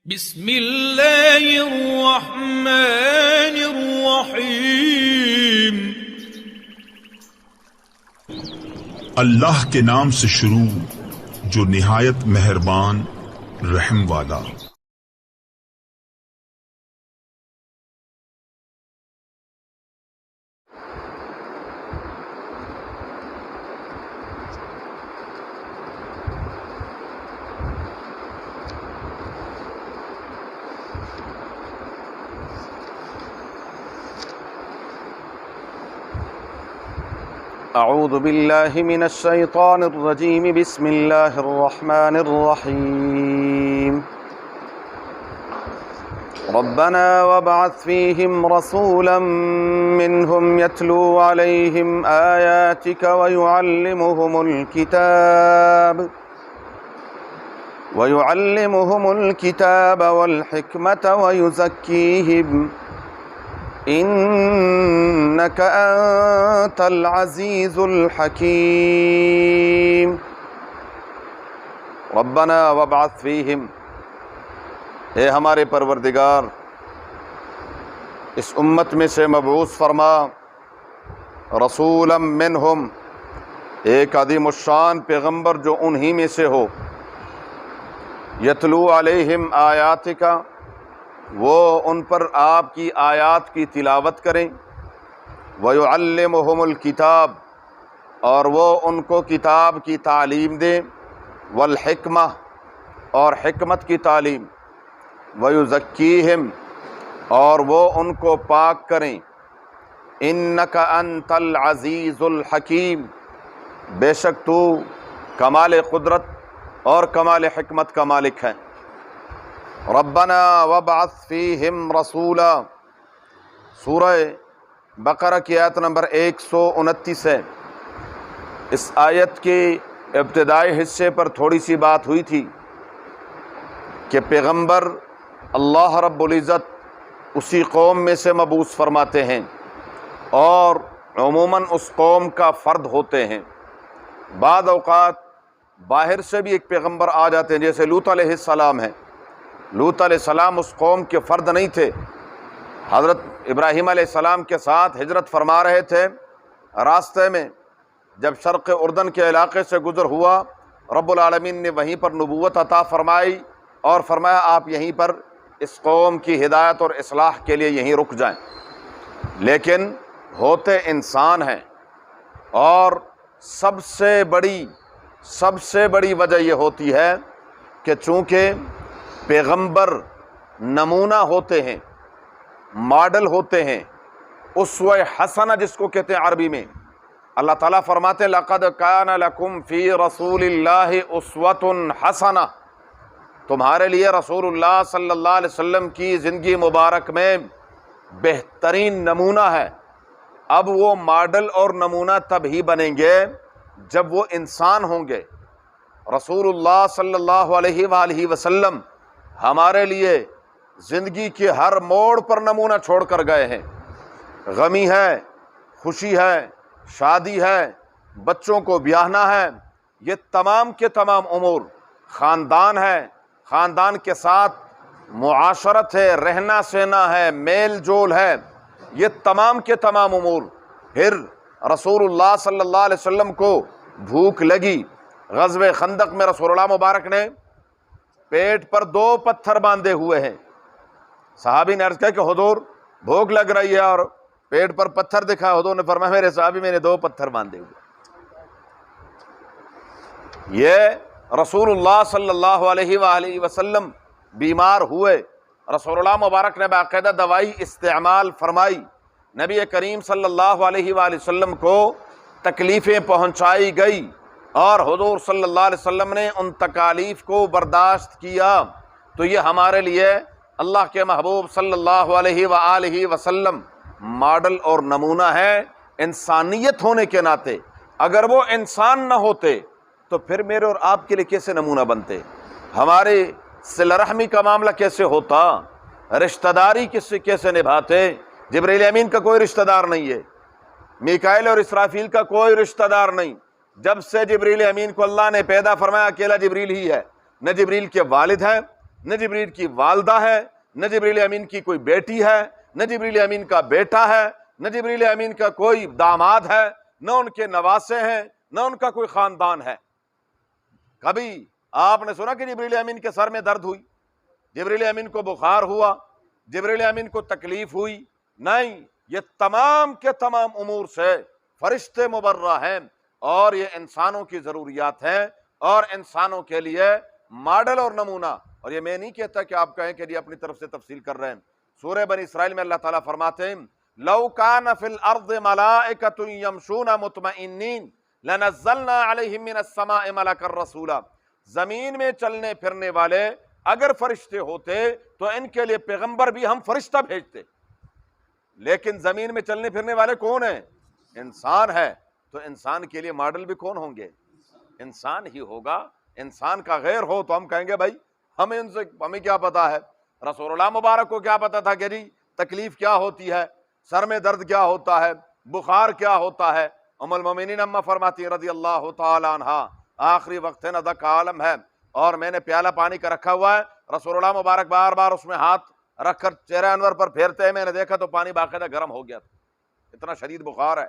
بسم اللہ الرحمن الرحیم۔ اللہ کے نام سے شروع جو نہایت مہربان رحم والا۔ اعوذ باللہ من الشیطان الرجیم، بسم اللہ الرحمن الرحیم۔ ربنا وابعث فیہم رسولا منہم یتلو علیہم آیاتک ویعلمہم الکتاب والحکمت ویزکیہم انک انت العزیز الحکیم۔ ربنا وابعث فیہم، اے ہمارے پروردگار اس امت میں سے مبعوث فرما رسولا منہم، ایک عظیم الشان پیغمبر جو انہی میں سے ہو، یتلو علیہم آیاتک، وہ ان پر آپ کی آیات کی تلاوت کریں، وَيُعَلِّمُهُمُ الْكِتَابَ، اور وہ ان کو کتاب کی تعلیم دیں، والحکمہ، اور حکمت کی تعلیم، وَيُزَكِّيهِمْ، اور وہ ان کو پاک کریں، اِنَّكَ أَنْتَ الْعَزِيزُ الْحَكِيمُ، بے شک تو کمال قدرت اور کمال حکمت کا مالک ہے۔ ربنا وابعث فیہم رسولا، سورہ بقرہ کی آیت نمبر 129 ہے۔ اس آیت کے ابتدائی حصے پر تھوڑی سی بات ہوئی تھی کہ پیغمبر اللہ رب العزت اسی قوم میں سے مبعوث فرماتے ہیں اور عموماً اس قوم کا فرد ہوتے ہیں۔ بعض اوقات باہر سے بھی ایک پیغمبر آ جاتے ہیں، جیسے لوط علیہ السلام ہیں۔ لوط علیہ السلام اس قوم کے فرد نہیں تھے، حضرت ابراہیم علیہ السلام کے ساتھ ہجرت فرما رہے تھے۔ راستے میں جب شرق اردن کے علاقے سے گزر ہوا، رب العالمین نے وہیں پر نبوت عطا فرمائی اور فرمایا آپ یہیں پر اس قوم کی ہدایت اور اصلاح کے لیے یہیں رک جائیں۔ لیکن ہوتے انسان ہیں، اور سب سے بڑی وجہ یہ ہوتی ہے کہ چونکہ پیغمبر نمونہ ہوتے ہیں، ماڈل ہوتے ہیں، اسوہ حسنہ جس کو کہتے ہیں عربی میں۔ اللہ تعالیٰ فرماتے ہیں لَقَدْ كَانَ لَكُمْ فِي رَسُولِ اللَّهِ أُسْوَةٌ حَسَنَةٌ، تمہارے لیے رسول اللہ صلی اللہ علیہ وسلم کی زندگی مبارک میں بہترین نمونہ ہے۔ اب وہ ماڈل اور نمونہ تب ہی بنیں گے جب وہ انسان ہوں گے۔ رسول اللہ صلی اللہ علیہ وآلہ وسلم ہمارے لیے زندگی کے ہر موڑ پر نمونہ چھوڑ کر گئے ہیں۔ غمی ہے، خوشی ہے، شادی ہے، بچوں کو بیاہنا ہے، یہ تمام کے تمام امور، خاندان ہے، خاندان کے ساتھ معاشرت ہے، رہنا سہنا ہے، میل جول ہے، یہ تمام کے تمام امور۔ پھر رسول اللہ صلی اللہ علیہ وسلم کو بھوک لگی، غزوہ خندق میں رسول اللہ مبارک نے پیٹ پر 2 پتھر باندھے ہوئے ہیں۔ صحابی نے عرض کیا کہ حضور بھوک لگ رہی ہے اور پیٹ پر پتھر دکھا۔ حضور نے فرمایا میرے صحابی میں نے 2 پتھر باندھے ہوئے۔ یہ رسول اللہ صلی اللہ علیہ وآلہ وسلم بیمار ہوئے، رسول اللہ مبارک نے باقاعدہ دوائی استعمال فرمائی۔ نبی کریم صلی اللہ علیہ وآلہ وسلم کو تکلیفیں پہنچائی گئی اور حضور صلی اللہ علیہ وسلم نے ان تکالیف کو برداشت کیا۔ تو یہ ہمارے لیے اللہ کے محبوب صلی اللہ علیہ وآلہ وسلم ماڈل اور نمونہ ہے انسانیت ہونے کے ناطے۔ اگر وہ انسان نہ ہوتے تو پھر میرے اور آپ کے لیے کیسے نمونہ بنتے؟ ہمارے صلہ رحمی کا معاملہ کیسے ہوتا؟ رشتہ داری کیسے نبھاتے؟ جبریل امین کا کوئی رشتہ دار نہیں ہے، میکائیل اور اسرافیل کا کوئی رشتہ دار نہیں۔ جب سے جبریل امین کو اللہ نے پیدا فرمایا اکیلا جبریل ہی ہے، نہ جبریل کے والد ہیں، نہ جبریل کی والدہ ہے، نہ جبریل امین کی کوئی بیٹی ہے، نہ جبریل امین کا بیٹا ہے، نہ جبریل امین کا کوئی داماد ہے، نہ ان کے نواسے ہیں، نہ ان کا کوئی خاندان ہے۔ کبھی آپ نے سنا کہ جبریل امین کے سر میں درد ہوئی، جبریل امین کو بخار ہوا، جبریل امین کو تکلیف ہوئی؟ نہیں، یہ تمام کے تمام امور سے فرشتے مبرہ ہیں، اور یہ انسانوں کی ضروریات ہیں اور انسانوں کے لیے ماڈل اور نمونہ۔ اور یہ میں نہیں کہتا کہ آپ کہیں کہ یہ اپنی طرف سے تفصیل کر رہے ہیں۔ سورہ بنی اسرائیل میں اللہ تعالیٰ فرماتے ہیں لو کان فی الارض ملائکۃ یمشون مطمئنین لنزلنا علیہم من السماء ملکا رسولا، زمین میں چلنے پھرنے والے اگر فرشتے ہوتے تو ان کے لیے پیغمبر بھی ہم فرشتہ بھیجتے، لیکن زمین میں چلنے پھرنے والے کون ہیں؟ انسان ہے، تو انسان کے لیے ماڈل بھی کون ہوں گے؟ انسان ہی ہوگا۔ انسان کا غیر ہو تو ہم کہیں گے بھائی ہمیں کیا پتا ہے؟ رسول اللہ مبارک کو کیا پتا تھا کہ جی تکلیف کیا ہوتی ہے، سر میں درد کیا ہوتا ہے، بخار کیا ہوتا ہے؟ ام المومنین اماں فرماتی ہیں رضی اللہ تعالی عنہا، آخری وقت ہے، ندا کا عالم ہے، اور میں نے پیالہ پانی کا رکھا ہوا ہے، رسول اللہ مبارک بار بار اس میں ہاتھ رکھ کر چہرہ انور پر پھیرتے ہیں، میں نے دیکھا تو پانی باقاعدہ گرم ہو گیا تھا، اتنا شدید بخار ہے۔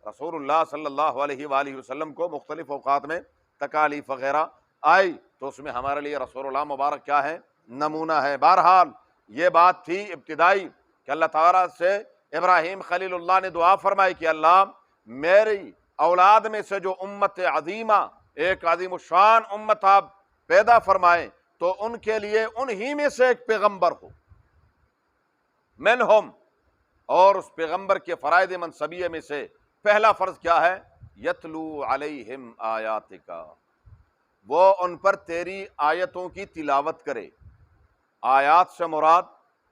رسول اللہ صلی اللہ علیہ وآلہ وسلم کو مختلف اوقات میں تکالیف وغیرہ آئی، تو اس میں ہمارے لیے رسول اللہ مبارک کیا ہے؟ نمونہ ہے۔ بہرحال یہ بات تھی ابتدائی کہ اللہ تعالیٰ سے ابراہیم خلیل اللہ نے دعا فرمائی کہ اللہ میری اولاد میں سے جو امت عظیمہ، ایک عظیم الشان امت آپ پیدا فرمائیں تو ان کے لیے انہی میں سے ایک پیغمبر ہو منہم، اور اس پیغمبر کے فرائض منصبیہ میں سے پہلا فرض کیا ہے؟ یتلو علیہم آیاتک، وہ ان پر تیری آیتوں کی تلاوت کرے۔ آیات سے مراد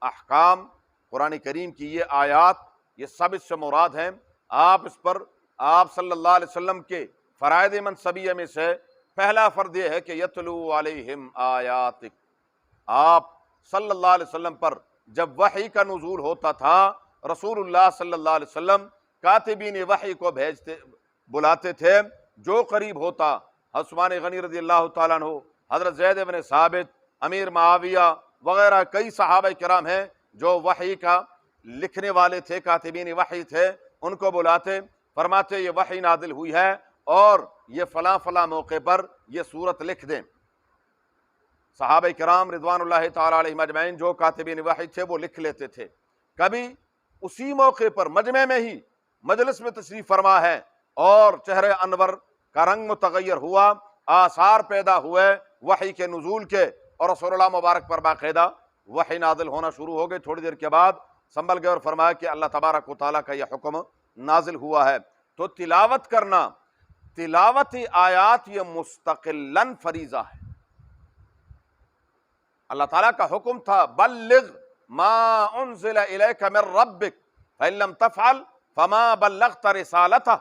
احکام، قرآن کریم کی یہ آیات، یہ سب اس سے مراد ہیں۔ آپ اس پر آپ صلی اللہ علیہ وسلم کے فرائض منصبیہ میں سے پہلا فرض یہ ہے کہ یتلو علیہم آیاتک، آپ صلی اللہ علیہ وسلم پر جب وحی کا نزول ہوتا تھا، رسول اللہ صلی اللہ علیہ وسلم کاتبین وحی کو بلاتے تھے، جو قریب ہوتا، عثمان غنی رضی اللہ تعالیٰ عنہ، حضرت زید بن ثابت، امیر معاویہ وغیرہ کئی صحابہ کرام ہیں جو وحی کا لکھنے والے تھے، کاتبین وحی تھے، ان کو بلاتے، فرماتے یہ وحی نازل ہوئی ہے اور یہ فلاں فلاں موقع پر یہ سورت لکھ دیں۔ صحابہ کرام رضوان اللہ تعالیٰ علیہم اجمعین جو کاتبین وحی تھے وہ لکھ لیتے تھے۔ کبھی اسی موقع پر مجمع میں ہی مجلس میں تشریف فرما ہے اور چہرے انور کا رنگ متغیر ہوا، آثار پیدا ہوئے وحی کے نزول کے، اور رسول اللہ مبارک پر باقاعدہ وحی نازل ہونا شروع ہو گئی۔ تھوڑی دیر کے بعد سنبھل گئے اور فرمایا کہ اللہ تبارک و تعالیٰ کا یہ حکم نازل ہوا ہے۔ تو تلاوت کرنا، تلاوت آیات یہ مستقلاً فریضہ ہے۔ اللہ تعالیٰ کا حکم تھا بلغ ما انزل الیک من ربک فإن لم تفعل فما بلغت رسالتہ،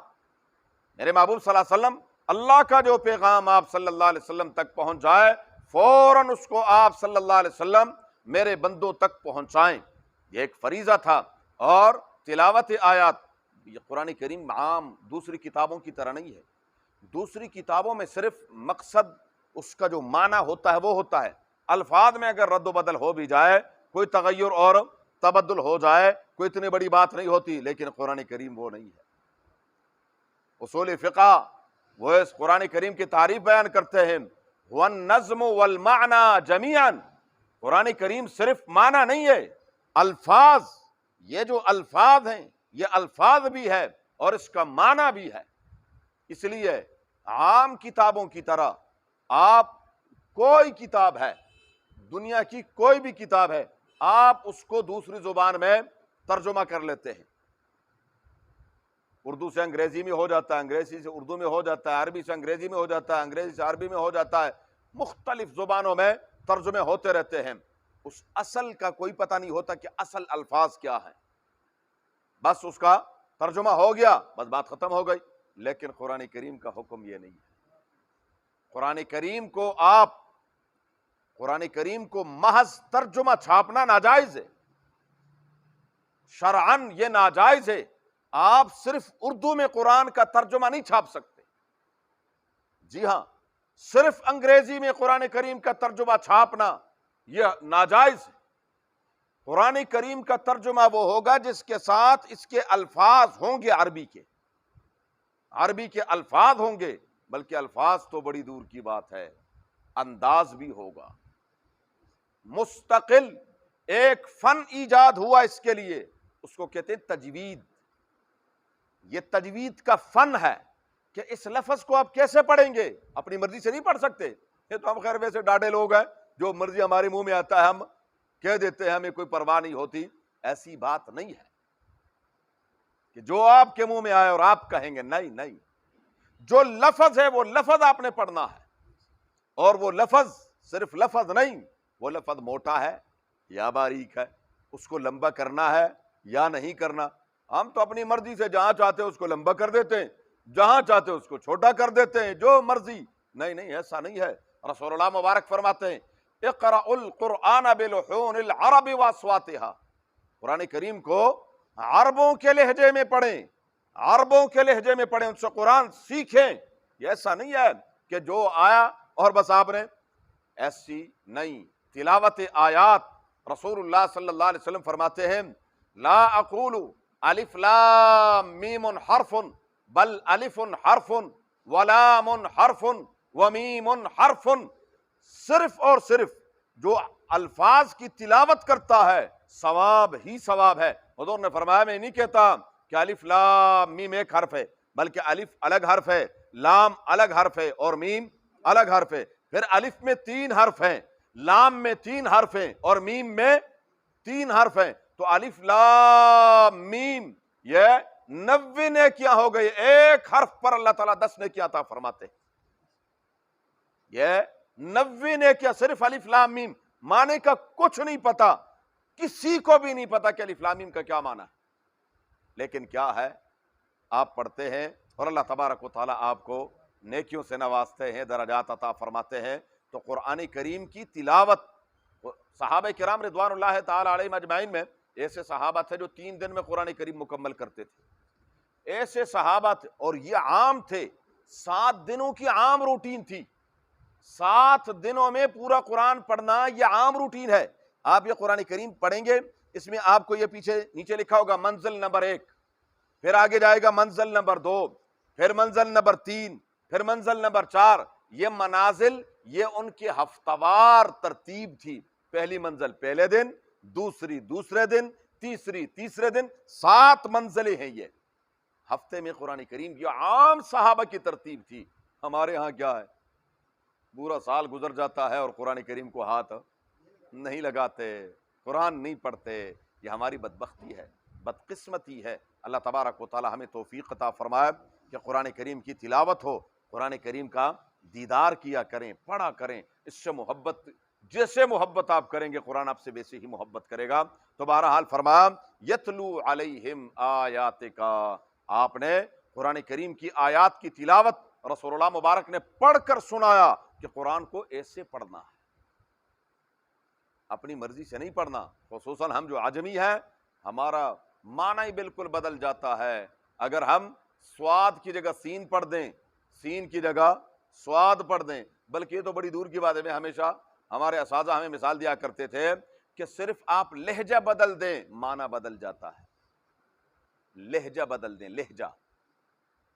میرے محبوب صلی اللہ علیہ وسلم اللہ کا جو پیغام آپ صلی اللہ علیہ وسلم تک پہنچ جائے فوراً اس کو آپ صلی اللہ علیہ وسلم میرے بندوں تک پہنچائیں، یہ ایک فریضہ تھا۔ اور تلاوت آیات، یہ قرآن کریم عام دوسری کتابوں کی طرح نہیں ہے۔ دوسری کتابوں میں صرف مقصد اس کا جو معنی ہوتا ہے وہ ہوتا ہے، الفاظ میں اگر رد و بدل ہو بھی جائے، کوئی تغیر اور تبدل ہو جائے، کوئی اتنی بڑی بات نہیں ہوتی، لیکن قرآن کریم وہ نہیں ہے۔ اصول فقہ وہ اس قرآن کریم کی تعریف بیان کرتے ہیں، والنظم والمعنى جميعا، قرآن کریم صرف معنی نہیں ہے، الفاظ، یہ جو الفاظ ہیں یہ الفاظ بھی ہے اور اس کا معنی بھی ہے۔ اس لیے عام کتابوں کی طرح آپ کوئی کتاب ہے، دنیا کی کوئی بھی کتاب ہے، آپ اس کو دوسری زبان میں ترجمہ کر لیتے ہیں، اردو سے انگریزی میں ہو جاتا ہے، انگریزی سے اردو میں ہو جاتا ہے، عربی سے انگریزی میں ہو جاتا ہے، انگریزی سے عربی میں ہو جاتا ہے، مختلف زبانوں میں ترجمے ہوتے رہتے ہیں، اس اصل کا کوئی پتہ نہیں ہوتا کہ اصل الفاظ کیا ہیں، بس اس کا ترجمہ ہو گیا، بس بات ختم ہو گئی۔ لیکن قرآن کریم کا حکم یہ نہیں ہے۔ قرآن کریم کو محض ترجمہ چھاپنا ناجائز ہے، شرعاً یہ ناجائز ہے۔ آپ صرف اردو میں قرآن کا ترجمہ نہیں چھاپ سکتے، جی ہاں، صرف انگریزی میں قرآن کریم کا ترجمہ چھاپنا یہ ناجائز ہے۔ قرآن کریم کا ترجمہ وہ ہوگا جس کے ساتھ اس کے الفاظ ہوں گے، عربی کے الفاظ ہوں گے، بلکہ الفاظ تو بڑی دور کی بات ہے، انداز بھی ہوگا۔ مستقل ایک فن ایجاد ہوا اس کے لیے، اس کو کہتے ہیں تجوید۔ یہ تجوید کا فن ہے کہ اس لفظ کو آپ کیسے پڑھیں گے، اپنی مرضی سے نہیں پڑھ سکتے۔ یہ تو ہم خیر ویسے ڈاڈے لوگ ہیں، جو مرضی ہمارے منہ میں آتا ہے ہم کہہ دیتے ہیں، ہمیں کوئی پرواہ نہیں ہوتی۔ ایسی بات نہیں ہے کہ جو آپ کے منہ میں آئے اور آپ کہیں گے، نہیں نہیں، جو لفظ ہے وہ لفظ آپ نے پڑھنا ہے، اور وہ لفظ صرف لفظ نہیں، وہ لفظ موٹا ہے یا باریک ہے، اس کو لمبا کرنا ہے یا نہیں کرنا۔ ہم تو اپنی مرضی سے جہاں چاہتے ہیں اس کو لمبا کر دیتے ہیں، جہاں چاہتے ہیں اس کو چھوٹا کر دیتے ہیں، جو مرضی۔ نہیں نہیں، ایسا نہیں ہے۔ رسول اللہ مبارک فرماتے ہیں اقرأ القرآن بلحون العرب واصواتها، قرآن کریم کو عربوں کے لہجے میں پڑھیں، عربوں کے لہجے میں پڑھیں، ان سے قرآن سیکھیں۔ یہ ایسا نہیں ہے کہ جو آیا اور بس آپ نے، ایسی نہیں۔ تلاوت آیات، رسول اللہ صلی اللہ علیہ وسلم فرماتے ہیں لا اقول الف لام میم حرف بل الف حرف ولام حرف ومیم حرف، صرف اور صرف جو الفاظ کی تلاوت کرتا ہے ثواب ہی ثواب ہے۔ حضور نے فرمایا میں نہیں کہتا کہ الف لام میم ایک حرف ہے، بلکہ الف الگ حرف ہے، لام الگ حرف ہے اور میم الگ حرف ہے۔ پھر الف میں 3 حرف ہیں، لام میں 3 حرف ہیں اور میم میں 3 حرف ہیں، تو الف لام میم یہ 90 نیکیاں ہو گئی، ایک حرف پر اللہ تعالیٰ 10 نیکیاں عطا فرماتے ہیں۔ یہ 90 نیکیاں صرف الف لام میم، معنی کا کچھ نہیں پتا، کسی کو بھی نہیں پتا کہ الف لام میم کا کیا معنی ہے، لیکن کیا ہے آپ پڑھتے ہیں اور اللہ تبارک و تعالیٰ آپ کو نیکیوں سے نوازتے ہیں، درجات عطا فرماتے ہیں۔ تو قرآن کریم کی تلاوت، صحابہ کرام رضوان اللہ تعالی علیہم اجمعین میں ایسے صحابہ تھے جو 3 دن میں قرآن کریم مکمل کرتے تھے، ایسے صحابہ تھے، اور یہ عام تھے، 7 دنوں کی عام روٹین تھی، 7 دنوں میں پورا قرآن پڑھنا یہ عام روٹین ہے۔ آپ یہ قرآن کریم پڑھیں گے، اس میں آپ کو یہ پیچھے نیچے لکھا ہوگا منزل نمبر 1، پھر آگے جائے گا منزل نمبر 2، پھر منزل نمبر 3، پھر منزل نمبر 4۔ یہ منازل یہ ان کی ہفتہ وار ترتیب تھی، پہلی منزل پہلے دن، دوسری دوسرے دن، تیسری تیسرے دن، 7 منزلیں ہیں یہ ہفتے میں قرآن کریم کی۔ عام صحابہ کی ترتیب تھی۔ ہمارے ہاں کیا ہے، پورا سال گزر جاتا ہے اور قرآن کریم کو ہاتھ نہیں لگاتے، قرآن نہیں پڑھتے۔ یہ ہماری بدبختی ہے، بدقسمتی ہے۔ اللہ تبارک و تعالی ہمیں توفیق عطا فرمائے کہ قرآن کریم کی تلاوت ہو، قرآن کریم کا دیدار کیا کریں، پڑھا کریں، اس سے محبت، جیسے محبت آپ کریں گے قرآن آپ سے ویسے ہی محبت کرے گا۔ تو بہرحال فرمایا یتلو علیہم آیاتک، آپ نے قرآن کریم کی آیات کی تلاوت رسول اللہ مبارک نے پڑھ کر سنایا کہ قرآن کو ایسے پڑھنا ہے، اپنی مرضی سے نہیں پڑھنا۔ خصوصاً ہم جو عجمی ہیں، ہمارا معنی ہی بالکل بدل جاتا ہے۔ اگر ہم سواد کی جگہ سین پڑھ دیں، سین کی جگہ سواد پڑھ دیں، بلکہ یہ تو بڑی دور کی بات ہے۔ میں ہمیشہ، ہمارے اساتذہ ہمیں مثال دیا کرتے تھے کہ صرف آپ لہجہ بدل دیں معنی بدل جاتا ہے، لہجہ بدل دیں، لہجہ۔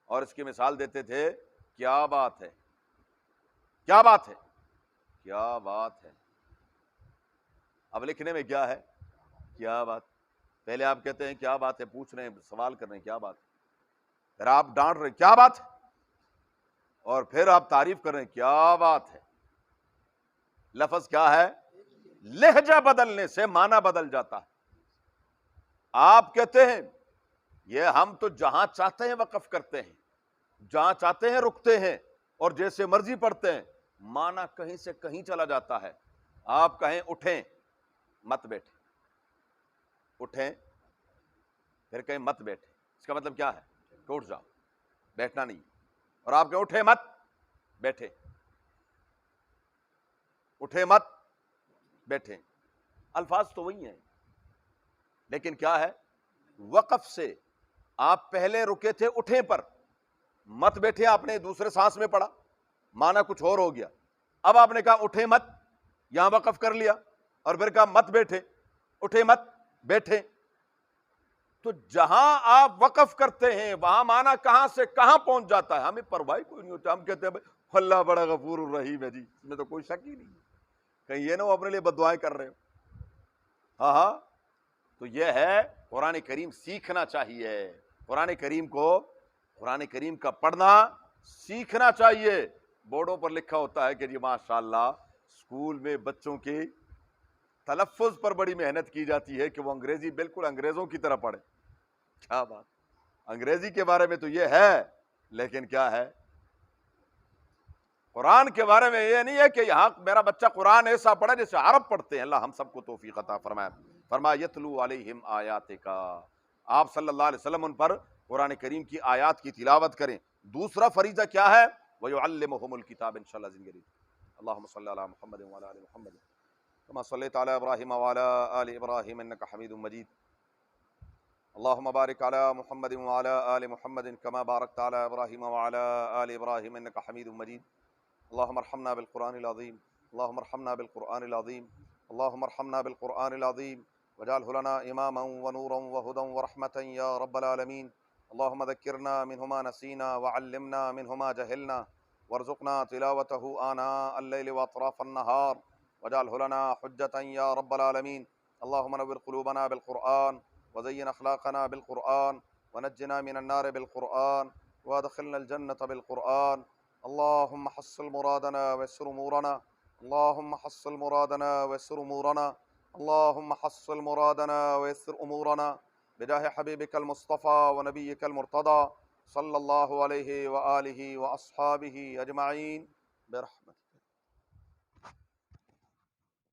اور اس کی مثال دیتے تھے، کیا بات ہے، کیا بات ہے، کیا بات ہے۔ اب لکھنے میں کیا ہے، کیا بات۔ پہلے آپ کہتے ہیں کیا بات ہے، پوچھ رہے ہیں، سوال کر رہے ہیں کیا بات ہے، پھر آپ ڈانٹ رہے ہیں کیا بات ہے، اور پھر آپ تعریف کر رہے ہیں کیا بات ہے۔ لفظ کیا ہے، لہجہ بدلنے سے معنی بدل جاتا ہے۔ آپ کہتے ہیں یہ ہم تو جہاں چاہتے ہیں وقف کرتے ہیں، جہاں چاہتے ہیں رکتے ہیں اور جیسے مرضی پڑھتے ہیں، معنی کہیں سے کہیں چلا جاتا ہے۔ آپ کہیں اٹھیں، مت بیٹھیں، اٹھیں، پھر کہیں مت بیٹھیں، اس کا مطلب کیا ہے کہ اٹھ جاؤ، بیٹھنا نہیں۔ اور آپ کہیں اٹھیں مت، بیٹھیں، اٹھیں مت، بیٹھیں، الفاظ تو وہی ہیں، لیکن کیا ہے، وقف سے آپ پہلے رکے تھے اٹھیں پر، مت بیٹھے آپ نے دوسرے سانس میں پڑھا، معنی کچھ اور ہو گیا۔ اب آپ نے کہا اٹھیں مت، یہاں وقف کر لیا، اور پھر کہا مت بیٹھے، اٹھے مت، بیٹھے۔ تو جہاں آپ وقف کرتے ہیں وہاں معنی کہاں سے کہاں پہنچ جاتا ہے، ہمیں پرواہ کوئی نہیں ہوتا۔ ہم کہتے ہیں بھائی اللہ بڑا غفور الرحیم ہے جی، اس میں تو کوئی شک ہی نہیں ہے، کہیں یہ نہ وہ اپنے لیے بد دعائیں کر رہے ہو۔ ہاں ہاں، تو یہ ہے قرآن کریم سیکھنا چاہیے، قرآن کریم کا پڑھنا سیکھنا چاہیے۔ بورڈوں پر لکھا ہوتا ہے کہ جی ماشاءاللہ اسکول میں بچوں کے تلفظ پر بڑی محنت کی جاتی ہے کہ وہ انگریزی بالکل انگریزوں کی طرح پڑھے۔ کیا بات، انگریزی کے بارے میں تو یہ ہے، لیکن کیا ہے قرآن کے بارے میں یہ نہیں ہے کہ یہاں میرا بچہ قرآن ایسا پڑھے جیسے عرب پڑھتے ہیں۔ اللہ ہم سب کو توفیق عطا فرمائے۔ فرمایا یتلو علیہم آیاتک، آپ صلی اللہ علیہ وسلم ان پر قرآن کریم کی آیات کی تلاوت کریں۔ دوسرا فریضہ کیا ہے؟ وَيُعَلِّمُهُمُ الْكِتَابَ انشاءاللہ زندگی۔ اللہم صلی علی محمد وعلی آل محمد کما صلیت علی ابراہیم وعلی آل ابراہیم انک حمید مجید۔ اللہم بارک علی محمد وعلی آل محمد کما بارکت علی ابراہیم وعلی آل ابراہیم انک حمید مجید۔ اللہم ارحمنا بالقرآن العظیم، اللہم ارحمنا بالقرآن العظیم، اللہم ارحمنا بالقرآن العظیم واجعلہ لنا اماما ونورا وہدی ورحمتا یا رب العالمین۔ اللہم ذکرنا منہ ما نسینا وعلمنا منہ ما جہلنا وارزقنا تلاوتہ آناء اللیل واطراف النہار واجعلہ لنا حجتا یا رب العالمین۔ اللہم نور قلوبنا بالقرآن وزین اخلاقنا بالقرآن ونجنا من النار بالقرآن وادخلنا الجنة بالقرآن۔ اللہم حصل مرادنا ویسر امورنا، اللہم حصل مرادنا ویسر امورنا، اللہم حصل مرادنا ویسر امورنا بجاہ حبیبک المصطفیٰ ونبیک المرتضی صلی اللہ علیہ وآلہ واصحابہ اجمعین برحمتہ۔